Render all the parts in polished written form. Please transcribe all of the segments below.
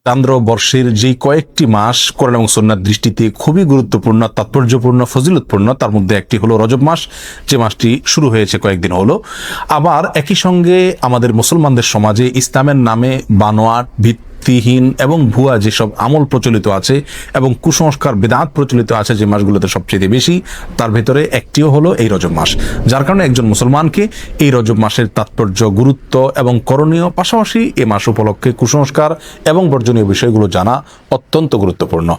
চান্দ্র বর্ষের যে কয়েকটি মাস কোরআন এবং সুন্নাহর দৃষ্টিতে খুবই গুরুত্বপূর্ণ, তাৎপর্যপূর্ণ, ফজিলতপূর্ণ, তার মধ্যে একটি হলো রজব মাস, যে মাসটি শুরু হয়েছে কয়েকদিন হলো। আবার একই সঙ্গে আমাদের মুসলমানদের সমাজে ইসলামের নামে বানোয়াট, ভিত্তিহীন এবং ভুয়া যেসব আমল প্রচলিত আছে এবং কুসংস্কার, বেদাত প্রচলিত আছে যে মাসগুলোতে সবচেয়ে বেশি, তার ভেতরে একটিও হলো এই রজব মাস। যার কারণে একজন মুসলমানকে এই রজব মাসের তাৎপর্য, গুরুত্ব এবং করণীয়, পাশাপাশি এ মাস উপলক্ষে কুসংস্কার এবং বর্জনীয় বিষয়গুলো জানা অত্যন্ত গুরুত্বপূর্ণ।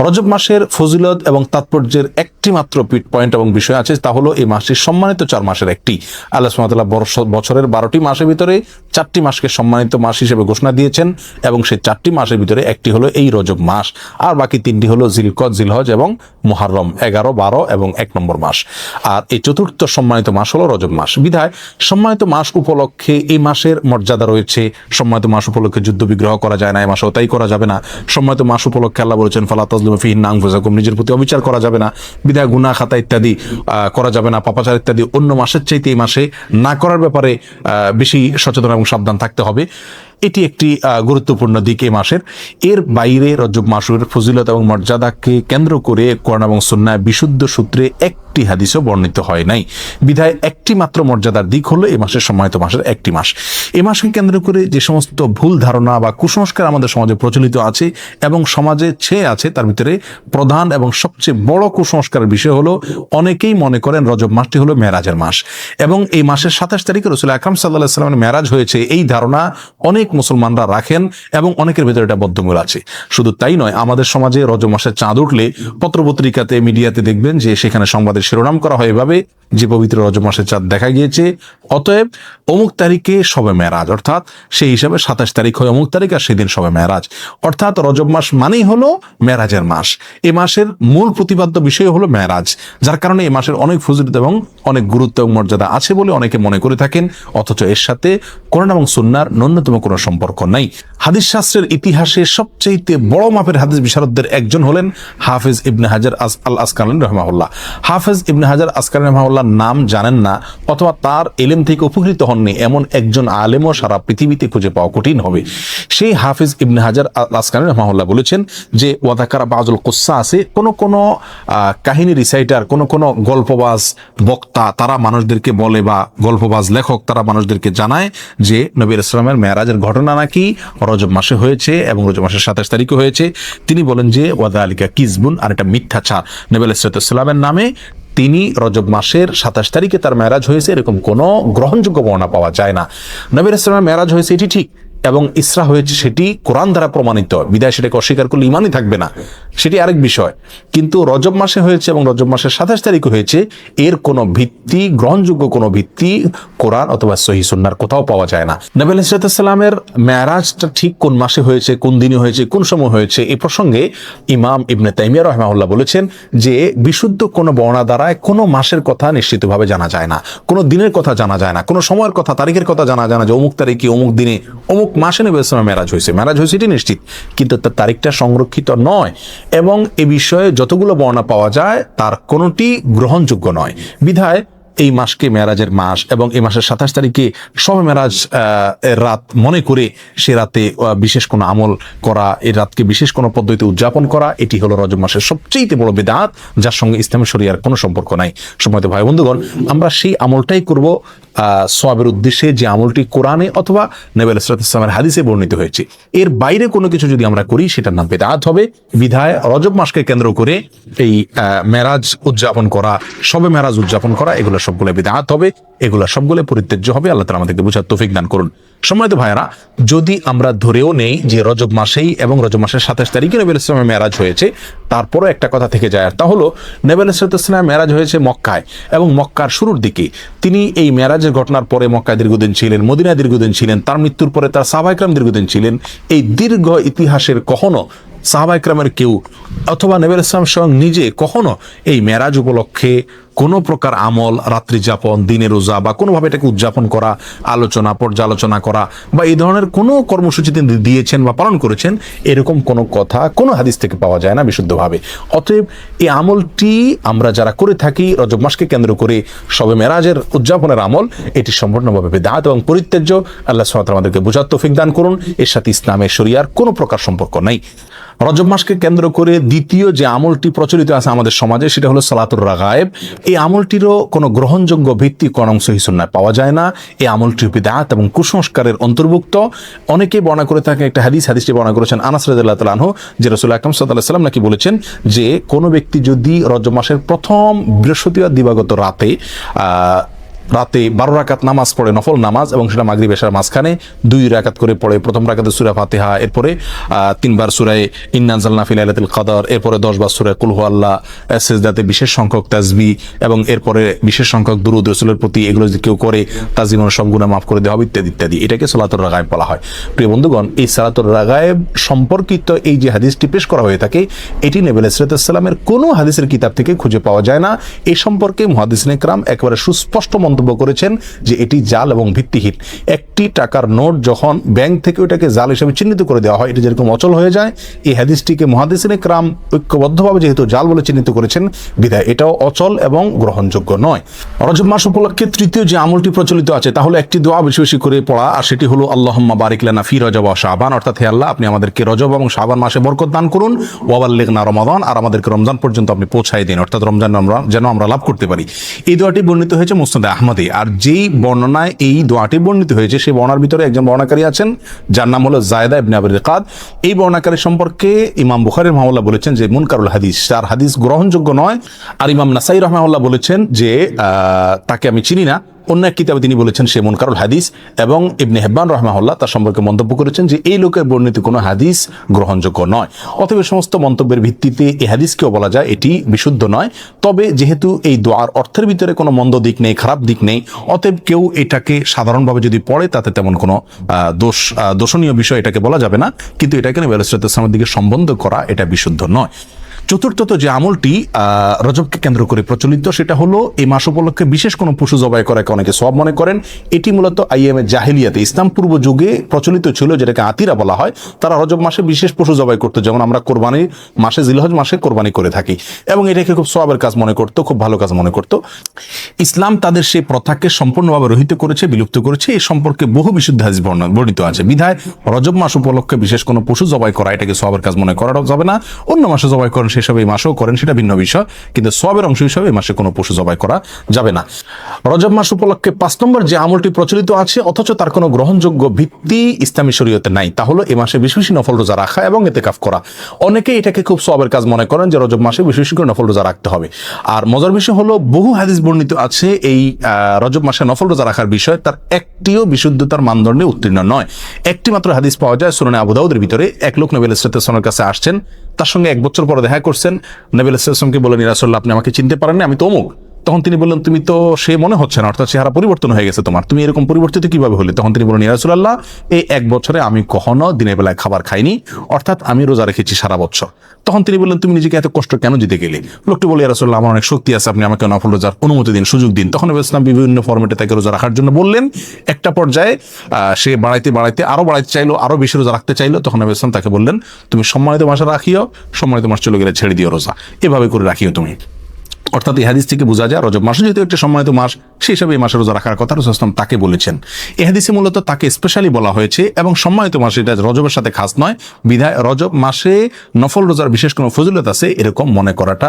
রজব মাসের ফজিলত এবং তাৎপর্যের একটি মাত্র পয়েন্ট এবং বিষয় আছে, তা হলো এই মাসটি সম্মানিত 4 মাসের একটি। আল্লাহ সুবহানাহু ওয়া তাআলা বছরের 12টি মাসের ভিতরে 4টি মাসকে সম্মানিত মাস হিসেবে ঘোষণা দিয়েছেন এবং সেই 4টি মাসের ভিতরে একটি হলো এই রজব মাস, আর বাকি 3টি হলো জিলকদ, জিলহজ এবং মুহররম, 11, 12 এবং 1 নম্বর মাস। আর এই চতুর্থ সম্মানিত মাস হলো রজব মাস। বিধায় সম্মানিত মাস উপলক্ষে এই মাসের মর্যাদা রয়েছে। সম্মানিত মাস উপলক্ষে যুদ্ধ বিগ্রহ করা যায় না, এই মাসেও তাই করা যাবে না। সম্মানিত মাস উপলক্ষে আল্লাহ বলেছেন ফালা তাজলিমু ফিহিন্না আনফুসাকুম, নিজের প্রতি অবিচার করা যাবে না। বিধায় গুনাহ, খাতা ইত্যাদি করা যাবে না, পাপাচার ইত্যাদি অন্য মাসের চাইতে এই মাসে না করার ব্যাপারে বেশি সচেতন এবং সাবধান থাকতে হবে। এটি একটি গুরুত্বপূর্ণ দিক এই মাসের। এর বাইরে রজব মাসের ফজিলত এবং মর্যাদাকে কেন্দ্র করে কোরআন এবং সুন্নাহয় বিশুদ্ধ সূত্রে একটি হাদিসও বর্ণিত হয় নাই। বিধায় একটি মাত্র মর্যাদার দিক হলো এই মাসের সম্মানিত মাসের একটি মাস। এই মাসকে কেন্দ্র করে যে সমস্ত ভুল ধারণা বা কুসংস্কার আমাদের সমাজে প্রচলিত আছে এবং সমাজে ছেয়ে আছে, তার ভিতরে প্রধান এবং সবচেয়ে বড় কুসংস্কারের বিষয় হলো অনেকেই মনে করেন রজব মাসটি হলো মেরাজের মাস এবং এই মাসের 27 তারিখে রাসূল আকরাম সাল্লাল্লাহু আলাইহি ওয়াসাল্লামের মেরাজ হয়েছে, এই ধারণা অনেক মুসলমানরা রাখেন এবং অনেকের ভেতরে এটা বদ্ধমূল আছে। শুধু তাই নয়, আমাদের সমাজে রজব মাসের চাঁদ উঠলে পত্রপত্রিকাতে, মিডিয়াতে দেখবেন যে সেখানে সংবাদের শিরোনাম করা হয় এভাবে যে পবিত্র রজব মাসের চাঁদ দেখা গিয়েছে, অতএব অমুক তারিখে শবে মেরাজ, অর্থাৎ সেই হিসাবে 27 তারিখ হয় অমুক তারিখ আর সেদিন শবে মেরাজ, অর্থাৎ রজব মাস মানেই হলো মেরাজের মাস। এই মাসের মূল প্রতিপাদ্য বিষয় হলো মেরাজ, যার কারণে এই মাসের অনেক ফজিলত এবং অনেক গুরুত্ব এবং মর্যাদা আছে বলে অনেকে মনে করে থাকেন, অথচ এর সাথে কোরআন এবং সুন্নাহর ন্যূনতম কোনো সম্পর্ক নাই। হাদিস শাস্ত্রের ইতিহাসে সবচেয়ে বড় মাপের হাদিস বিশারদদের একজন হলেন হাফেজ ইবনে হাজার আল আসকালানী রাহিমাহুল্লাহ। হাফেজ ইবনে হাজার আসকালানী রাহিমাহুল্লাহ নাম জানেন না অথবা তার ইলম থেকে উপকৃত হননি এমন একজন আলেমও সারা পৃথিবীতে খুঁজে পাওয়া কঠিন হবে। সেই হাফেজ ইবনে হাজার আল আসকালানী রাহিমাহুল্লাহ বলেছেন যে ওয়াদাকারা বাযুল কুসসা আছে, কোন কাহিনী রিসাইটার, কোন গল্পবাজ বক্তা তারা মানুষদেরকে বলে, বা গল্পবাজ লেখক তারা মানুষদেরকে জানায় যে নবী ইসলামের মেরাজের ঘটনা নাকি রজব মাসে হয়েছে এবং রজব মাসের 27 তারিখে হয়েছে। তিনি বলেন যে ওয়াদালিকা কিজবুন, আর এটা মিথ্যাচার। নবী ইসলামের নামে তিনি রজব মাসের 27 তারিখে তার মেরাজ হয়েছে এরকম কোনো গ্রহণযোগ্য বর্ণনা পাওয়া যায় না। নবী ইসলামের মেরাজ হয়েছে এটি ঠিক, এবং ইসরা হয়েছে সেটি কোরআন দ্বারা প্রমাণিত, বিদায় সেটাকে অস্বীকার করলে ইমানই থাকবে না, সেটি আরেক বিষয়। কিন্তু রজব মাসে হয়েছে এবং রজব মাসের 27 তারিখে হয়েছে, এর কোনো ভিত্তি, গ্রহণযোগ্য কোনো ভিত্তি কোরআন অথবা সহিহ সুন্নাহর কোথাও পাওয়া যায় না। নবী আলাইহিস সালামের মেরাজটা ঠিক কোন মাসে হয়েছে, কোন দিনে হয়েছে, কোন সময় হয়েছে, এই প্রসঙ্গে ইমাম ইবনে তাইমিয়া রাহিমাহুল্লাহ বলেছেন যে বিশুদ্ধ কোনো বর্ণনা দ্বারায় কোনো মাসের কথা নিশ্চিতভাবে জানা যায় না, কোনো দিনের কথা জানা যায় না, কোনো সময়ের কথা, তারিখের কথা জানা যায় না যে অমুক তারিখে, অমুক দিনে, অমুক মাসে নবী ইসলামের মেরাজ হয়েছে এটি নিশ্চিত, কিন্তু তার তারিখটা সংরক্ষিত নয় এবং এ বিষয়ে যতগুলো বর্ণনা পাওয়া যায় তার কোনোটি গ্রহণযোগ্য নয়। বিধায় এই মাসকে মেরাজের মাস এবং এই মাসের 27 তারিখে শবে মেরাজ এর রাত মনে করে সে রাতে বিশেষ কোনো আমল করা, এই রাতকে বিশেষ কোনো পদ্ধতিতে উদযাপন করা, এটি হলো রজব মাসের সবচেয়ে বড় বিদআত, যার সঙ্গে ইসলামের শরিয়ার কোনো সম্পর্ক নাই। সম্মানিত ভাই বন্ধুগণ, আমরা সেই আমলটাই করব সওয়াবের উদ্দেশ্যে, যে আমলটি কোরআনে অথবা নবী আলাইহিস সালামের হাদিসে বর্ণিত হয়েছে। এর বাইরে কোনো কিছু যদি আমরা করি সেটার নাম বিদআত হবে। বিধায় রজব মাসকে কেন্দ্র করে এই মেরাজ উদযাপন করা, শবে মেরাজ উদযাপন করা, এগুলো সবগুলো বিদআত হবে, এগুলো সবগুলো পরিত্যাজ্য হবে। আল্লাহ তাআলা আমাদেরকে বুঝার তৌফিক দান করুন। সম্মানিত ভাইয়েরা, যদি আমরা ধরেও নেই যে রজব মাসেই এবং রজব মাসের 27 তারিখে নবী আলাইহিস সালামের মেরাজ হয়েছে, তারপরও একটা কথা থেকে যায়, আর তা হলো নবী আলাইহিস সালামের মেরাজ হয়েছে মক্কায় এবং মক্কার শুরুর দিকে। তিনি এই মেরাজের ঘটনার পরে মক্কায় দীর্ঘদিন ছিলেন, মদিনায় দীর্ঘদিন ছিলেন, তার মৃত্যুর পরে তার সাহাবায়ে কেরাম দীর্ঘদিন ছিলেন। এই দীর্ঘ ইতিহাসের কখনো সাহাবায়ে কেরামের কেউ অথবা নবী আলাইহিস সালাম স্বয়ং নিজে কখনো এই মেরাজ উপলক্ষে কোনো প্রকার আমল, রাত্রি যাপন, দিনে রোজা বা কোনোভাবে এটাকে উদযাপন করা, আলোচনা পর্যালোচনা করা বা এই ধরনের কোনো কর্মসূচি তিনি দিয়েছেন বা পালন করেছেন, এরকম কোনো কথা কোনো হাদিস থেকে পাওয়া যায় না বিশুদ্ধভাবে। অতএব এই আমলটি আমরা যারা করে থাকি রজব মাসকে কেন্দ্র করে শবে মেরাজের উদযাপনের আমল, এটি সম্পূর্ণভাবে বিদআত এবং পরিত্যাজ্য। আল্লাহ সুবহানাহু ওয়া তাআলা আমাদেরকে বুঝার তৌফিক দান করুন। এর সাথে ইসলামের শরিয়ার কোনো প্রকার সম্পর্ক নাই। রজব মাসকে কেন্দ্র করে দ্বিতীয় যে আমলটি প্রচলিত আছে আমাদের সমাজে, সেটা হলো সালাতুর রাগায়েব। এই আমলটিরও কোনো গ্রহণযোগ্য ভিত্তি কোন সহিহ সুন্নাহয় পাওয়া যায় না। এই আমলটি বিদআত এবং কুসংস্কারের অন্তর্ভুক্ত। অনেকে বর্ণনা করে থাকে একটা হাদিসটি বর্ণনা করেছেন আনাস রাদিয়াল্লাহু তাআলা আনহু, যে রাসূল আকরাম সাল্লাল্লাহু আলাইহি ওয়াসাল্লাম নাকি বলেছেন যে কোনো ব্যক্তি যদি রজব মাসের প্রথম বৃহস্পতিবার দিবাগত রাতে 12 রাকাত নামাজ পড়ে, নফল নামাজ, এবং সেটা মাগরিব এশার মাঝখানে 2 রাকাত করে পড়ে, প্রথম রাকাতে সূরা ফাতিহা, এরপরে 3 বার সূরা ইন্না আনজালনা ফি লাইলাতুল কদর, এরপরে 10 বার সূরা কুল হুয়াল্লাহ, সিজদাতে বিশেষ সংখ্যক তাসবিহ এবং এরপরে বিশেষ সংখ্যক দুরূদ রাসূলের প্রতি, এগুলো যদি কেউ করে তার জীবনের সব গুনাহ মাফ করে দেওয়া হবে ইত্যাদি ইত্যাদি। এটাকে সালাতুর রাগায়েব বলা হয়। প্রিয় বন্ধুগণ, এই সালাতুর রাগায়েব সম্পর্কিত এই যে হাদিসটি পেশ করা হয়ে থাকে, এটি নবী আলাইহিস সালামের কোনো হাদিসের কিতাব থেকে খুঁজে পাওয়া যায় না। এই সম্পর্কে মুহাদ্দিসিনে কেরাম একেবারে সুস্পষ্ট মন্তব্য করেছেন যে এটি জাল এবং ভিত্তিহীন। একটি টাকার নোট যখন ব্যাংক থেকে ওটাকে জাল হিসেবে চিহ্নিত করে দেওয়া হয়, এটি যেরকম অচল হয়ে যায়, এই হাদিসটিকে মুহাদ্দিসিনে কেরাম ঐক্যবদ্ধভাবে যেহেতু জাল বলে চিহ্নিত করেছেন, বিধায় এটাও অচল এবং গ্রহণযোগ্য নয়। রজব মাস উপলক্ষে তৃতীয় যে আমলটি প্রচলিত আছে তা হলো একটি দোয়া বেশি বেশি করে পড়া, আর সেটি হলো আল্লাহুম্মা বারিক লানা ফি রজব ওয়া শাবান, অর্থাৎ হে আল্লাহ, আপনি আমাদেরকে রজব এবং শাবান মাসে বরকত দান করুন, ওয়া বাল্লিগনা রমাদান, আর আমাদেরকে রমজান পর্যন্ত আপনি পৌঁছায় দিন, অর্থাৎ রমজান যেন আমরা লাভ করতে পারি। এই দোয়াটি বর্ণিত হয়েছে মুসনাদে আহমদে। আর যেই বর্ণনায় এই দোয়াটি বর্ণিত হয়েছে, সেই বর্ণনার ভিতরে একজন বর্ণাকারী আছেন যার নাম হলো জায়দা ইবনে আবি রিকাদ। এই বর্ণাকারী সম্পর্কে ইমাম বুখারী রাহিমাহুল্লাহ বলেছেন যে মুনকারুল হাদিস, তার হাদিস গ্রহণযোগ্য নয়। আর ইমাম নাসাই রাহিমাহুল্লাহ বলেছেন যে তাকে আমি চিনি না। অন্য এক কিতাবে তিনি বলেছেন সে মুনকারুল হাদিস, এবং ইবনে হিব্বান রাহিমাহুল্লাহ তার সম্পর্কে মন্তব্য করেছেন যে এই লোকের বর্ণিত কোনো হাদিস গ্রহণযোগ্য নয়। অতএব সমস্ত মন্তব্যের ভিত্তিতে এই হাদিসকেও বলা যায় এটি বিশুদ্ধ নয়। তবে যেহেতু এই দোয়ার অর্থের ভিতরে কোনো মন্দ দিক নেই, খারাপ দিক নেই, অতএব কেউ এটাকে সাধারণভাবে যদি পড়ে তাতে তেমন কোনো দোষণীয় বিষয় এটাকে বলা যাবে না। কিন্তু এটাকে নবী আলাইহিস সালামের দিকে সম্বন্ধ করা এটা বিশুদ্ধ নয়। চতুর্থত যে আমলটি রজবকে কেন্দ্র করে প্রচলিত, সেটা হলো এই মাস উপলক্ষে বিশেষ কোনো পশু জবাই করাকে অনেকে সওয়াব মনে করেন। এটি মূলত আইয়ামে জাহেলিয়াতে, ইসলাম পূর্ব যুগে প্রচলিত ছিল, যেটাকে আতিরা বলা হয়। তারা রজব মাসে বিশেষ পশু জবাই করতো, যেমন আমরা কোরবানির মাসে জিলহজ মাসে কোরবানি করে থাকি, এবং এটাকে খুব সওয়াবের কাজ মনে করতো, খুব ভালো কাজ মনে করতো। ইসলাম তাদের সেই প্রথাকে সম্পূর্ণভাবে রহিত করেছে, বিলুপ্ত করেছে। এই সম্পর্কে বহু বিশুদ্ধ হাদিস বর্ণিত আছে। বিধায় রজব মাস উপলক্ষে বিশেষ কোনো পশু জবাই করা এটাকে সওয়াবের কাজ মনে করা যাবে না। অন্য মাসে জবাই করেন সেসব এই মাসেও করেন, সেটা ভিন্ন বিষয়, কিন্তু সওয়াবের অংশ হিসাবে এই মাসে কোনো পশু জবাই করা যাবে না। রজব মাস উপলক্ষে 5 নম্বর যে আমলটি প্রচলিত আছে অথচ তার কোনো গ্রহণযোগ্য ভিত্তি ইসলামী শরীয়তে নাই, তা হলো এই মাসে বেশি বেশি নফল রোজা রাখা এবং ইতিকাফ করা। অনেকে এটাকে খুব সওয়াবের কাজ মনে করেন যে রজব মাসে বেশি বেশি করে নফল রোজা রাখতে হবে। আর মজার বিষয় হলো বহু হাদিস বর্ণিত আছে এই রজব মাসে নফল রোজা রাখার বিষয়, তার একটিও বিশুদ্ধতার মানদণ্ডে উত্তীর্ণ নয়। একটি মাত্র হাদিস পাওয়া যায় সুনানে আবু দাউদের ভিতরে। এক লোক নবী আলাইহিস সালামের কাছে আসছেন, তার সঙ্গে 1 বছর পরে দেখা করছেন। নবী আলাইহিস সালামকে বলেন, ইয়া রাসূলুল্লাহ, আপনি আমাকে চিনতে পারেন না, আমি তো অমুক। তখন তিনি বললেন, তুমি তো সে মনে হচ্ছে না, অর্থাৎ চেহারা পরিবর্তন হয়ে গেছে তোমার, তুমি এরকম পরিবর্তিত কিভাবে হলে? তখন তিনি বলেন, ইয়া রাসূলুল্লাহ, এই 1 বছরে আমি কখনো দিনের বেলায় খাবার খাইনি, অর্থাৎ আমি রোজা রেখেছি সারা বছর। তখন তিনি বললেন, তুমি নিজেকে এত কষ্ট কেন দিতে গেলে? লোকটি বলে, ইয়া রাসূলুল্লাহ, আমার অনেক শক্তি আছে, আপনি আমাকে নফল রোজার অনুমতি দিন, সুযোগ দিন। তখন নবী ইসলাম বিভিন্ন ফরম্যাটে তাকে রোজা রাখার জন্য বললেন। একটা পর্যায়ে সে বাড়াইতে আরো বাড়াইতে চাইলো, আরো বেশি রোজা রাখতে চাইলো। তখন নবী ইসলাম তাকে বললেন, তুমি সম্মানিত মাসে রাখিও, সম্মানিত মাস চলে গেলে ছেড়ে দিও রোজা, এভাবে করে রাখিও তুমি। অর্থাৎ এই হাদিস থেকে বোঝা যায় রজব মাসে যেহেতু একটা সম্মানিত মাস, সেই হিসাবে এই মাসে রোজা রাখার কথা রাসূল সাল্লাল্লাহু আলাইহি ওয়াসাল্লাম তাকে বলেছেন। এই হাদিসে মূলত তাকে স্পেশালি বলা হয়েছে, এবং সম্মানিত মাস, এটা রজবের সাথে খাস নয়। বিধায় রজব মাসে নফল রোজার বিশেষ কোনো ফজিলত আছে এরকম মনে করাটা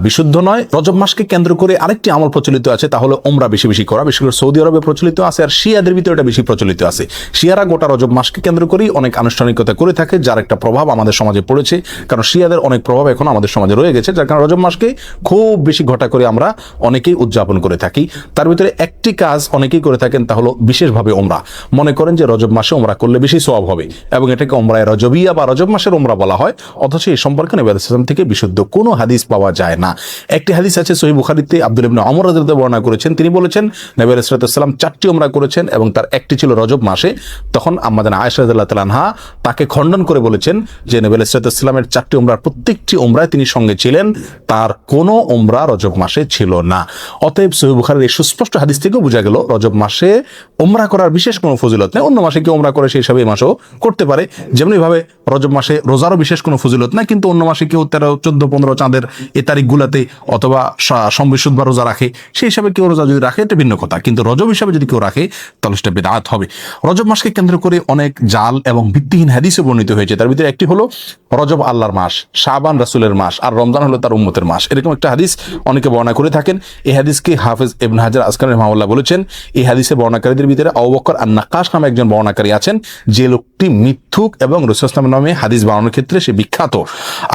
বিশুদ্ধ নয়। রজব মাসকে কেন্দ্র করে আরেকটি আমল প্রচলিত আছে, তা হলো উমরা বেশি বেশি করা। বিশেষ করে সৌদি আরবে প্রচলিত আছে, আর শিয়াদের ভিতরে এটা বেশি প্রচলিত আছে। শিয়ারা গোটা রজব মাসকে কেন্দ্র করেই অনেক আনুষ্ঠানিকতা করে থাকে, যার একটা প্রভাব আমাদের সমাজে পড়েছে। কারণ শিয়াদের অনেক প্রভাব এখন আমাদের সমাজে রয়ে গেছে, যার কারণে রজব মাসকে খুব বেশি ঘটা করে আমরা অনেকেই উদযাপন করে থাকি। তার ভিতরে একটি কাজ অনেকেই করে থাকেন, তা হলো বিশেষভাবে ওমরা। মনে করেন যে রজব মাসে ওমরা করলে বেশি সওয়াব হবে, এবং এটাকে ওমরায়ে রজবিয়া বা রজব মাসের ওমরা বলা হয়। অথচ এই সম্পর্কে নবী আলাইহিস সালাম থেকে বিশুদ্ধ কোনো হাদিস পাওয়া যায় না। একটি হাদিস আছে সহিহ বুখারীতে, আব্দুল্লাহ ইবনে ওমর রাদিয়াল্লাহু আনহু বর্ণনা করেছেন। তিনি বলেছেন নবী আলাইহিস সালাম 4টি ওমরা করেছেন, এবং তার একটি ছিল রজব মাসে। তখন আম্মা জানা আয়েশা রাদিয়াল্লাহু তাআলা আনহা তাকে খণ্ডন করে বলেছেন যে নবী আলাইহিস সালামের 4টি ওমরার প্রত্যেকটি ওমরায় তিনি সঙ্গে ছিলেন, তার কোনো ওমরা রজব মাসে ছিল না। অতএব সহিহ বুখারীর এই সুস্পষ্ট হাদিস থেকেও বোঝা গেল রজব মাসে উমরা করার বিশেষ কোনো ফজিলত নেই। অন্য মাসে কেউ উমরা করে সেই হিসাবে এই মাসেও করতে পারে। যেমনিভাবে রজব মাসে রোজারও বিশেষ কোনো ফজিলত নাই, কিন্তু অন্য মাসে কেউ 13, 14, 15 চাঁদের এই তারিখগুলাতে অথবা সম্বিশুদ্ধ রোজা রাখে, সেই হিসাবে কেউ রোজা যদি রাখে এটা ভিন্ন কথা, কিন্তু রজব হিসাবে যদি কেউ রাখে তাহলে সেটা বিদআত হবে। রজব মাসকে কেন্দ্র করে অনেক জাল এবং ভিত্তিহীন হাদিসে বর্ণিত হয়েছে। তার ভিতরে একটি হলো রজব আল্লাহর মাস, শাবান রাসূলের মাস, আর রমজান হলো তার উম্মতের মাস। এরকম একটা হাদিস অনেকে বর্ণনা করে থাকেন। এই হাদিসকে হাফেজ ইবনে হাজার আসকালানি রাহিমাহুল্লাহ বলেছেন, এই হাদিসের বর্ণনাকারীদের ভিতরে আবু বকর আন-নাক্কাশ নামে একজন বর্ণনাকারী আছেন, যে লোকটি মিথ্যুক এবং রাসূল সাল্লাল্লাহু আলাইহি ওয়াসাল্লামের নামে হাদিস বানানোর ক্ষেত্রে সে বিখ্যাত।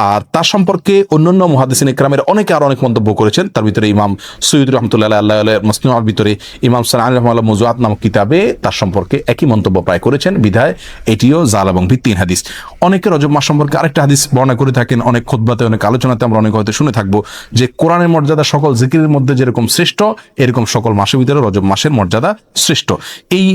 আর তার সম্পর্কে অন্যান্য মুহাদ্দিসিন ইকরামের অনেকে আরো অনেক মন্তব্য করেছেন। তার ভিতরে ইমাম সৈয়দ রাহমাতুল্লাহ আলাইহি মুসনাদের ভিতরে ইমাম সানানি রাহিমাহুল্লাহ মুযুআত নামক কিতাবে তার সম্পর্কে একই মন্তব্য প্রায় করেছেন। বিধায় এটিও জাল এবং ভিত্তিহীন হাদিস। অনেকে রজব মাস সম্পর্কে আরেকটা হাদিস বর্ণনা করে থাকেন, অনেক খুতবাতে, অনেক আলোচনাতে আমরা অনেক হয়তো শুনে থাকবো, যে কোরআনের মর্যাদা সকল জিকিরের মধ্যে যেরকম শ্রেষ্ঠ, এরকম সকল মাসের ভিতরে রজব মাসের মর্যাদা শ্রেষ্ঠ। এই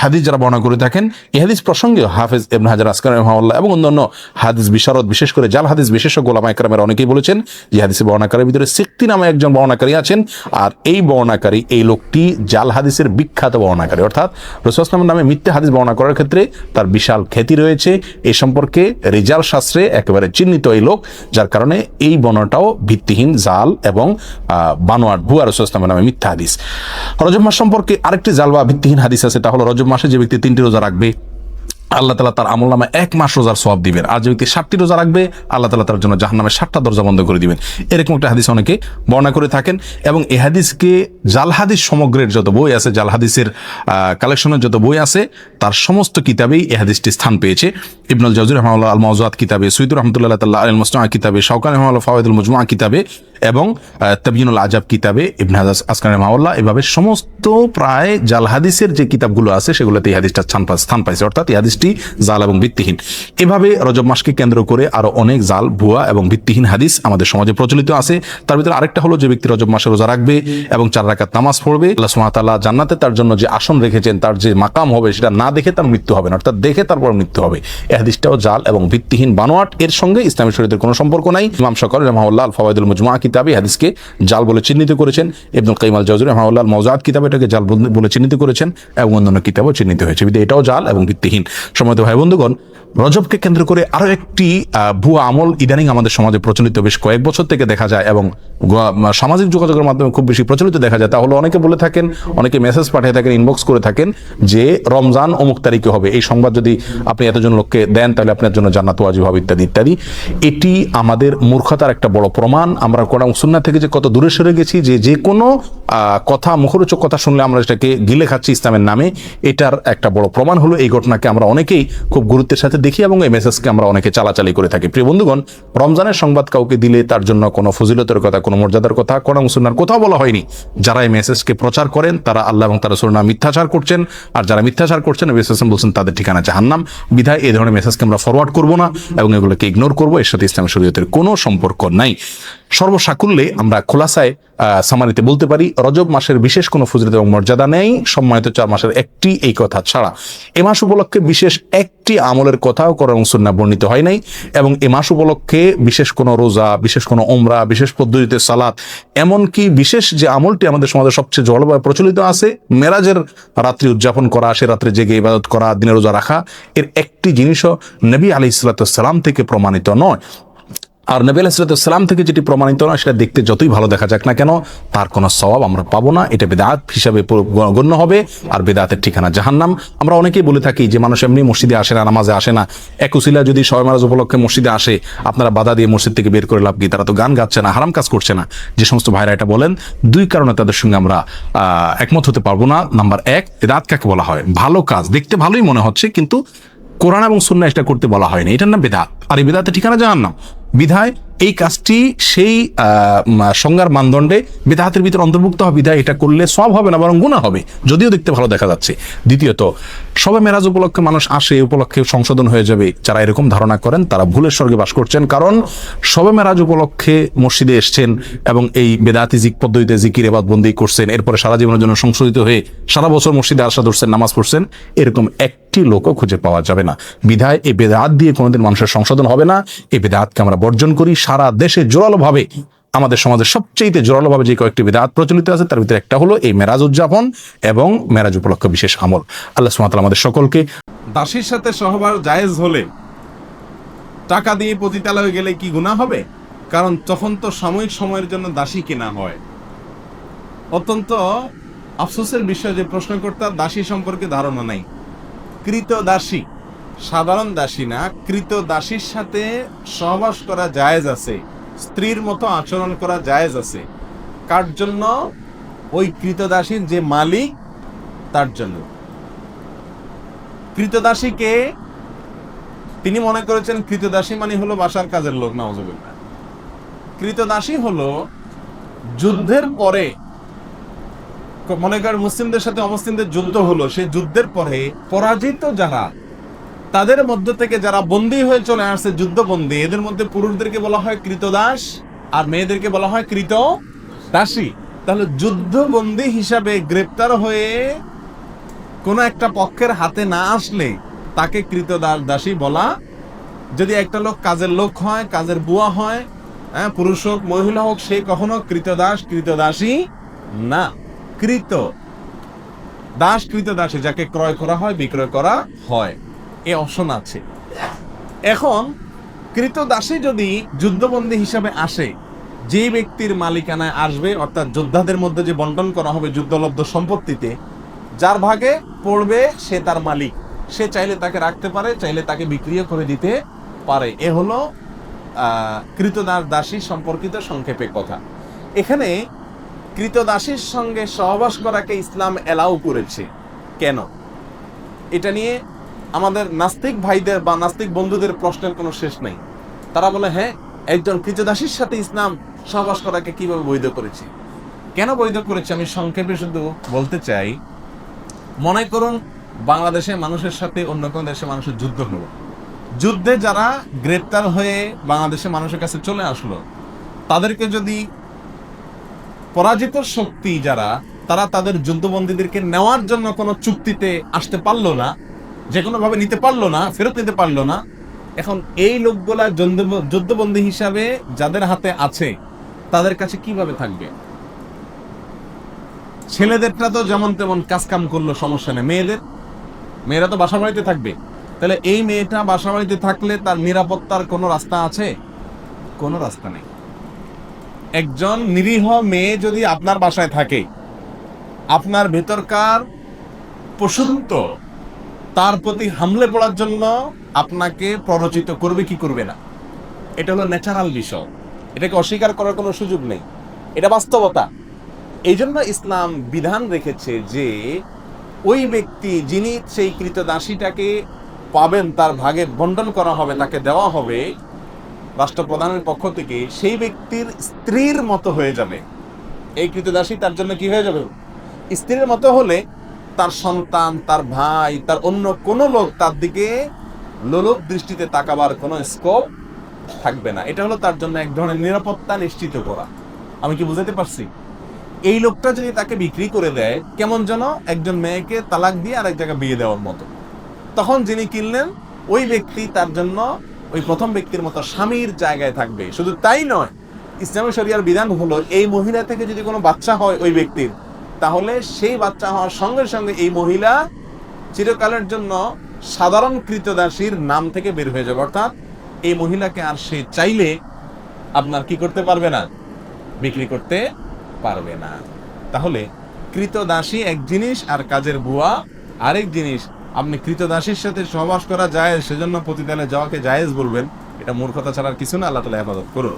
হাদিস যারা বর্ণনা করে থাকেন, এই হাদিস প্রসঙ্গে হাফেজ ইবনে হাজার আসকালানি রাহিমাহুল্লাহ এবং অন্যান্য হাদিস বিশারদ, বিশেষ করে জাল হাদিস বিশেষজ্ঞ উলামা ইকরামের অনেকেই বলেছেন যে হাদিসের বর্ণনাকারীর ভিতরে সিক্তি নামে একজন বর্ণনাকারী আছেন, আর এই বর্ণনাকারী, এই লোকটি জাল হাদিসের বিখ্যাত বর্ণনাকারী, অর্থাৎ রাসূল সাল্লাল্লাহু আলাইহি ওয়াসাল্লামের নামে মিথ্যা হাদিস বর্ণনা করার ক্ষেত্রে তার বিশাল খ্যাতি রয়েছে। এই সম্পর্কে রিজাল শাস্ত্রে একেবারে চিহ্নিত এই লোক, যার কারণে এই বর্ণনাটাও ভিত্তিহীন, জাল এবং বানোয়াট, ভুয়া রাসূল সাল্লাল্লাহু আলাইহি ওয়াসাল্লামের নামে মিথ্যা হাদিস। রজব মাস সম্পর্কে আরেকটি জাল বা ভিত্তিহীন হাদিস আছে, তা হলো রজব মাসে যে ব্যক্তি 3টি রোজা রাখবে আল্লাহ তাআলা তার আমলনামায় 1 মাস রোজার সওয়াব দিবেন, আর যে ব্যক্তি 7টি রোজা রাখবে আল্লাহ তাআলা তার জন্য জাহান্নামের 7টা দরজা বন্ধ করে দিবেন। এরকম একটা হাদিস অনেকে বর্ণনা করে থাকেন, এবং এই হাদিসকে জাল হাদিস সমগ্রের যত বই আছে, জাল হাদিসের কালেকশনের যত বই আছে, তার সমস্ত কিতাবেই এই হাদিসটি স্থান পেয়েছে। ইবনুল জাওজি রাহিমাহুল্লাহ আল মাওজুআত কিতাবে, সৈয়দ রাহমাতুল্লাহ আল মুসনাদ কিতাবে, শাওকানি রাহিমাহুল্লাহ ফাওয়াইদুল মুজমুআ কিতাবে এবং তাবয়িনুল আজাব কিতাবে ইবনে হাজার আসকালানি রাহিমাহুল্লাহ, এভাবে সমস্ত প্রায় জাল হাদিসের যে কিতাবগুলো আছে সেগুলোতে এই হাদিসটা স্থান পাইছে, অর্থাৎ এই হাদিসটি জাল এবং ভিত্তিহীন। এভাবে রজব মাসকে কেন্দ্র করে আরো অনেক জাল, ভুয়া এবং ভিত্তিহীন হাদিস আমাদের সমাজে প্রচলিত আছে। তার ভিতরে আরেকটা হলো, যে ব্যক্তি রজব মাসে রোজা রাখবে এবং 4 রাকাত নামাজ পড়বে, আল্লাহ সুবহানাহু ওয়া তাআলা জান্নাতে তার জন্য যে আসন রেখেছেন, তার যে মাকাম হবে, সেটা না দেখে তার মৃত্যু হবে না, অর্থাৎ দেখে তারপর মৃত্যু হবে। এই হাদিসটাও জাল এবং ভিত্তিহীন, বানোয়াট। এর সঙ্গে ইসলামী শরীয়তের কোনো সম্পর্ক নাই। ইমাম শাওকানি রাহিমাহুল্লাহ আল ফাওয়াইদুল মুজমুআ কিতাবে হাদিসকে জাল বলে চিহ্নিত করেছেন। ইবনুল কাইয়িম আল জাওজি রাহিমাহুল্লাহ আল মাওজুআত কিতাবে এটাকে জাল বলে চিহ্নিত করেছেন, এবং অন্যান্য কিতাবও চিহ্নিত হয়েছে। এটাও জাল এবং ভিত্তিহীন। সম্মানিত ভাই বন্ধুগণ, রজবকে কেন্দ্র করে আরো একটি ভুয়া আমল ইদানিং আমাদের সমাজে প্রচলিত বেশ কয়েক বছর থেকে দেখা যায়, এবং সামাজিক যোগাযোগের মাধ্যমে খুব বেশি প্রচলিত দেখা যায়। তাহলে অনেকে বলে থাকেন, অনেকে মেসেজ পাঠিয়ে থাকেন, ইনবক্স করে থাকেন যে রমজান অমুক তারিখে হবে, এই সংবাদ যদি আপনি এতজন লোককে দেন তাহলে আপনার জন্য জান্নাত ওয়াজিব হবে, ইত্যাদি ইত্যাদি। এটি আমাদের মূর্খতার একটা বড় প্রমাণ। আমরা কোরআন সুন্নাহ থেকে যে কত দূরে সরে গেছি, যে কোনো কথা, মুখরোচক কথা শুনলে আমরা সেটাকে গিলে খাচ্ছি ইসলামের নামে, এটার একটা বড় প্রমাণ হলো এই ঘটনাকে আমরা অনেকেই খুব গুরুত্বের সাথে দেখি, এবং এই মেসেজকে আমরা অনেকে চালাচালি করে থাকি। প্রিয় বন্ধুগণ, রমজানের সংবাদ কাউকে দিলে তার জন্য কোনো ফজিলতের কথা, কোনো মর্যাদার কথা কোরআন সুন্নাহর কোথাও বলা হয়নি। যারা এই মেসেজকে প্রচার করেন তারা আল্লাহ এবং তার রাসূলের নামে মিথ্যাচার করছেন, আর যারা মিথ্যাচার করছেন নবী সাল্লাল্লাহু আলাইহি ওয়াসাল্লাম বলছেন তাদের ঠিকানা জাহান্নাম। বিধায় এই ধরনের মেসেজকে আমরা ফরওয়ার্ড করব না এবং এগুলোকে ইগনোর করব। এর সাথে ইসলামী শরীয়তের কোনো সম্পর্ক নাই। সর্বসাকুল্যে আমরা খোলাসায় সামারিতে বলতে পারি, রজব মাসের বিশেষ কোনো ফজিলত এবং মর্যাদা নেই সম্মানিত 4 মাসের একটি, এই কথা ছাড়া। এ মাস উপলক্ষে বিশেষ একটি আমলের কথাও কোরআন ও সুন্নাহ বর্ণিত হয় নাই, এবং এ মাস উপলক্ষে বিশেষ কোনো রোজা, বিশেষ কোনো উমরা, বিশেষ পদ্ধতিতে সালাত, এমনকি বিশেষ যে আমলটি আমাদের সমাজে সবচেয়ে জলবায়ু প্রচলিত আছে, মেরাজের রাত্রি উদযাপন করা, সে রাত্রে জেগে ইবাদত করা, দিনে রোজা রাখা, এর একটি জিনিসও নবী আলাইহিস সালাম থেকে প্রমাণিত নয়। আর নবী আলাইহিস সালাম থেকে যেটি প্রমাণিত নয়, সেটা দেখতে যতই ভালো দেখা যাক না কেন, তার কোনো সওয়াব আমরা পাবো না। এটা বেদাত হিসাবে গণ্য হবে, আর বেদাতের ঠিকানা জাহান্নাম। আমরা অনেকেই বলে থাকি যে মানুষ এমনি মসজিদে আসে না, নামাজে আসে না, এক উসিলা যদি শবে মেরাজ উপলক্ষে মসজিদে আসে, আপনারা বাধা দিয়ে মসজিদ থেকে বের করে লাভ কি? তারা তো গান গাচ্ছে না, হারাম কাজ করছে না। যে সমস্ত ভাইরা এটা বলেন, 2 কারণে তাদের সঙ্গে আমরা একমত হতে পারবো না। নাম্বার 1, বেদাত কাকে বলা হয়? ভালো কাজ, দেখতে ভালোই মনে হচ্ছে, কিন্তু কোরআন এবং সুন্নাহ এটা করতে বলা হয়নি, এটার নাম বেদাত, আর এই বেদাতের ঠিকানা জাহান্নাম। বিধায় এই কাজটি সেই সংজ্ঞার মানদণ্ডে বেদাতের ভিতরে অন্তর্ভুক্ত হবে। বিধায় এটা করলে সওয়াব হবে না, বরং গুনাহ হবে, যদিও দেখতে ভালো দেখা যাচ্ছে। দ্বিতীয়ত, শবে মেরাজ উপলক্ষে মানুষ আসে, উপলক্ষে সংশোধন হয়ে যাবে, যারা এরকম ধারণা করেন তারা ভুলের স্বর্গে বাস করছেন। কারণ শবে মেরাজ উপলক্ষে মসজিদে এসছেন এবং এই বেদাতি পদ্ধতিতে জিকির ইবাদত বন্দি করছেন, এরপরে সারা জীবনের জন্য সংশোধিত হয়ে সারা বছর মসজিদে আসা ধরছেন, নামাজ পড়ছেন, এরকম একটি লোকও খুঁজে পাওয়া যাবে না। বিধায় এই বেদাত দিয়ে কোনোদিন মানুষের সংশোধন হবে না। এই বেদাতকে আমরা বর্জন করি। সারা দেশে জোরালোভাবে আমাদের সমাজের সবচেয়ে জোরালোভাবে যে কয়েকটি বিদআত প্রচলিত আছে তার ভিতরে একটা হলো এই মেরাজ উদযাপন এবং মেরাজ উপলক্ষে বিশেষ আমল। আল্লাহ সুবহানাহু ওয়া তাআলা আমাদের সকলকে। দাসীর সাথে সহবাস জায়েজ হলে টাকা দিয়ে পতিতালয়ে গেলে কি গুনাহ হবে? কারণ তখন তো সাময়িক সময়ের জন্য দাসী কেনা হয়। অত্যন্ত আফসোসের বিষয় যে প্রশ্নকর্তার দাসী সম্পর্কে ধারণা নাই। কৃত দাসী, সাধারণ দাসী না, কৃত দাসীর সাথে সহবাস করা জায়েজ আছে, স্ত্রীর মতো আচরণ করা জায়েজ আছে। কার জন্য? ওই কৃত দাসীর যে মালিক তার জন্য। কৃতদাসীকে তিনি মনে করেছেন কৃতদাসী মানে হলো বাসার কাজের লোক, নাউযুবিল্লাহ। কৃতদাসী হলো যুদ্ধের পরে, মনে করেন মুসলিমদের সাথে অমুসলিমদের যুদ্ধ হলো, সেই যুদ্ধের পরে পরাজিত যারা, তাদের মধ্য থেকে যারা বন্দী হয়ে চলে আসছে, যুদ্ধবন্দী, এদের মধ্যে পুরুষদেরকে বলা হয় কৃতদাস আর মেয়েদেরকে বলা হয় কৃতদাসী। তাহলে যুদ্ধবন্দী হিসাবে গ্রেপ্তার হয়ে কোন একটা পক্ষের হাতে না আসলে তাকে কৃতদাসী বলা। যদি একটা লোক কাজের লোক হয়, কাজের বুয়া হয়, পুরুষ হোক মহিলা হোক, সে কখনো কৃতদাস কৃতদাসী না। কৃত দাস কৃতদাসী যাকে ক্রয় করা হয়, বিক্রয় করা হয়, এ অপশন আছে। এখন কৃতদাসী যদি যুদ্ধবন্দী হিসাবে আসে, যে ব্যক্তির মালিকানায় আসবে, অর্থাৎ যোদ্ধাদের মধ্যে যে বন্টন করা হবে যুদ্ধলব্ধ সম্পত্তিতে, যার ভাগে পড়বে সে তার মালিক। সে চাইলে তাকে রাখতে পারে, চাইলে তাকে বিক্রিও করে দিতে পারে। এ হলো কৃতদাস দাসী সম্পর্কিত সংক্ষেপে কথা। এখানে কৃতদাসীর সঙ্গে সহবাস করাকে ইসলাম এলাও করেছে কেন? এটা নিয়ে আমাদের নাস্তিক ভাইদের বা নাস্তিক বন্ধুদের প্রশ্নের কোনো শেষ নেই। তারা বলে, হ্যাঁ, একজন কৃতদাসীর সাথে ইসলাম সহবাস করাকে কিভাবে বৈধ করেছে? কেন বৈধ করেছে আমি সংক্ষেপে শুধু বলতে চাই। মনে করুন বাংলাদেশে মানুষের সাথে অন্য কোনো দেশে মানুষের যুদ্ধ হলো, যুদ্ধে যারা গ্রেপ্তার হয়ে বাংলাদেশে মানুষের কাছে চলে আসলো, তাদেরকে যদি পরাজিত শক্তি যারা, তারা তাদের যুদ্ধবন্দীদেরকে নেওয়ার জন্য কোনো চুক্তিতে আসতে পারলো না, যে কোনো ভাবে নিতে পারলো না, ফেরত নিতে পারলো না, এখন এই লোকগুলা যুদ্ধবন্দী হিসাবে যাদের হাতে আছে তাদের কাছে কিভাবে থাকবে? ছেলেদেরটা তো যেমন তেমন কাজ কাম করলো, সমস্যা নেই। মেয়েরা তো বাসা বাড়িতে থাকবে। তাহলে এই মেয়েটা বাসা বাড়িতে থাকলে তার নিরাপত্তার কোনো রাস্তা আছে? কোনো রাস্তা নেই। একজন নিরীহ মেয়ে যদি আপনার বাসায় থাকে, আপনার ভেতরকার পশুত্ব তার প্রতি হামলে পড়ার জন্য আপনাকে প্ররোচিত করবে কি করবে না, এটা হলো ন্যাচারাল বিষয়। এটাকে অস্বীকার করার কোনো সুযোগ নেই, এটা বাস্তবতা। এই জন্য ইসলাম বিধান রেখেছে যে ওই ব্যক্তি যিনি সেই কৃতদাসীটাকে পাবেন, তার ভাগে বন্টন করা হবে, তাকে দেওয়া হবে রাষ্ট্রপ্রধানের পক্ষ থেকে, সেই ব্যক্তির স্ত্রীর মতো হয়ে যাবে। এই কৃতদাসী তার জন্য কি হয়ে যাবে? স্ত্রীর মতো হলে তার সন্তান, তার ভাই, তার অন্য কোনো লোক তার দিকে লোলুপ দৃষ্টিতে তাকাবার কোনো স্কোপ থাকবে না। এটা হলো তার জন্য এক ধরনের নিরাপত্তা নিশ্চিত করা। আমি কি বুঝাতে পারছি? এই লোকটা যদি তাকে বিক্রি করে দেয়, কেমন যেন একজন মেয়েকে তালাক দিয়ে আরেক জায়গায় বিয়ে দেওয়ার মতো। তখন যিনি কিনলেন ওই ব্যক্তি তার জন্য ওই প্রথম ব্যক্তির মতো স্বামীর জায়গায় থাকবে। শুধু তাই নয়, ইসলামী শরিয়ার বিধান হলো এই মহিলা থেকে যদি কোনো বাচ্চা হয় ওই ব্যক্তির, তাহলে সেই বাচ্চা হওয়ার সঙ্গে সঙ্গে এই মহিলা চিরকালের জন্য সাধারণ কৃতদাসীর নাম থেকে বের হয়ে যাবে। অর্থাৎ এই মহিলাকে আর সে চাইলে আপনার কি করতে পারবে না, বিক্রি করতে পারবে না। তাহলে কৃতদাসী এক জিনিস আর কাজের বুয়া আরেক জিনিস। আপনি কৃতদাসীর সাথে সহবাস করা যায় সেজন্য পতিতালয়ে যাওয়াকে জায়েজ বলবেন, এটা মূর্খতা ছাড়ার কিছু না। আল্লাহ তাআলা হেফাজত করুন।